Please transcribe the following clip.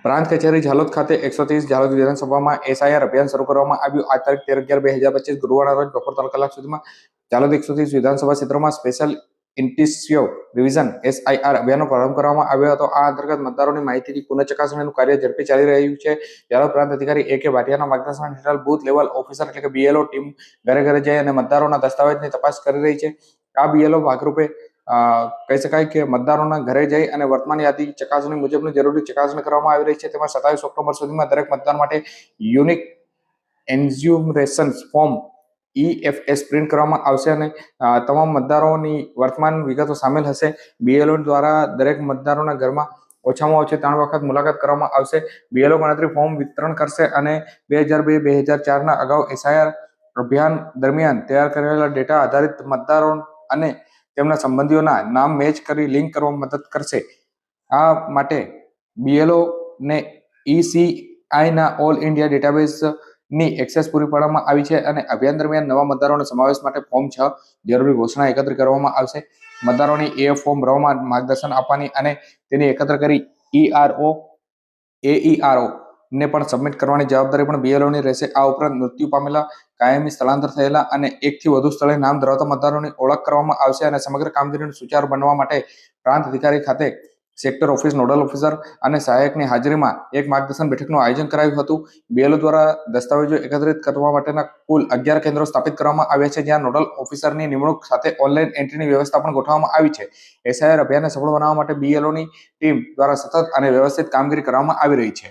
પ્રાંત કચેરી ઝાલોદ ખાતે 130 ઝાલોદ વિધાનસભામાં એસઆઈઆર અભિયાન શરૂ કરવામાં આવ્યું। આ તારીખ 13/11/2025 ગુરુવારના રોજ બપોર 3 કલાક સુધીમાં ઝાલોદ 130 વિધાનસભા ક્ષેત્રોમાં સ્પેશિયલ ઇન્ટેન્સિવ રિવિઝન એસઆઈઆર અભિયાનનો પ્રારંભ કરવામાં આવ્યો હતો। આ અંતર્ગત મતદારોની માહિતીની પુનઃચકાસણીનું કાર્ય ઝડપી ચાલી રહ્યું છે। ઝાલોદ પ્રાંત અધિકારી A.K. ભાટિયાના માર્ગદર્શન હેઠળ બૂથ લેવલ ઓફિસર એટલે કે BLO ટીમ ઘરે ઘરે જઈ અને મતદારોના દસ્તાવેજની તપાસ કરી રહી છે। આ BLO ભાગરૂપે કહી શકાય કે મતદારોના ઘરે જઈ અને વર્તમાન યાદી ચકાસણી મુજબની જરૂરી ચકાસણી કરવામાં આવી રહી છે। તેમાં 27 ઓક્ટોબર સુધીમાં દરેક મતદાર માટે unique enumeration form EFS print કરવામાં આવશે અને તમામ મતદારોની વર્તમાન વિગતો સામેલ હશે। BLO દ્વારા દરેક મતદારોના ઘરમાં ઓછામાં ઓછી 3 વખત મુલાકાત કરવામાં આવશે। BLO ગણતરી ફોર્મ વિતરણ કરશે અને 2002-2004ના અગાઉ એસઆઈઆર અભિયાન દરમિયાન તૈયાર કરેલા ડેટા આધારિત મતદારો અને તેમના સંબંધીઓના નામ મેચ કરી લિંક કરવામાં મદદ કરશે। આ માટે BLO ને ECIના ઓલ ઇન્ડિયા ડેટાબેઝની એક્સેસ પૂરી પાડવામાં આવી છે અને અભિયાન દરમિયાન નવા મતદારોના સમાવેશ માટે ફોર્મ 6 જરૂરી ઘોષણા એકત્ર કરવામાં આવશે। મતદારોની AF ફોર્મ ભરવામાં માર્ગદર્શન આપવાની અને તેની એકત્ર કરી ERO AERO ને પણ સબમિટ કરવાની જવાબદારી પણ BLO ની રહેશે। આ ઉપરાંત મૃત્યુ પામેલા, કાયમી સ્થળાંતર થયેલા અને એકથી વધુ સ્થળે નામ ધરાવતા મતદારોની ઓળખ કરવામાં આવશે અને સમગ્ર કામગીરીનું સુચારુ બનવા માટે પ્રાંત અધિકારી ખાતે સેક્ટર ઓફિસ નોડલ ઓફિસર અને સહાયકની હાજરીમાં એક માર્ગદર્શન બેઠકનું આયોજન કરાયું હતું। BLO દ્વારા દસ્તાવેજો એકત્રિત કરવા માટેના કુલ 11 કેન્દ્રો સ્થાપિત કરવામાં આવ્યા છે, જ્યાં નોડલ ઓફિસરની નિમણૂક સાથે ઓનલાઈન એન્ટ્રીની વ્યવસ્થા પણ ગોઠવવામાં આવી છે। એસઆઈઆર અભિયાનને સફળ બનાવવા માટે BLOની ટીમ દ્વારા સતત અને વ્યવસ્થિત કામગીરી કરવામાં આવી રહી છે।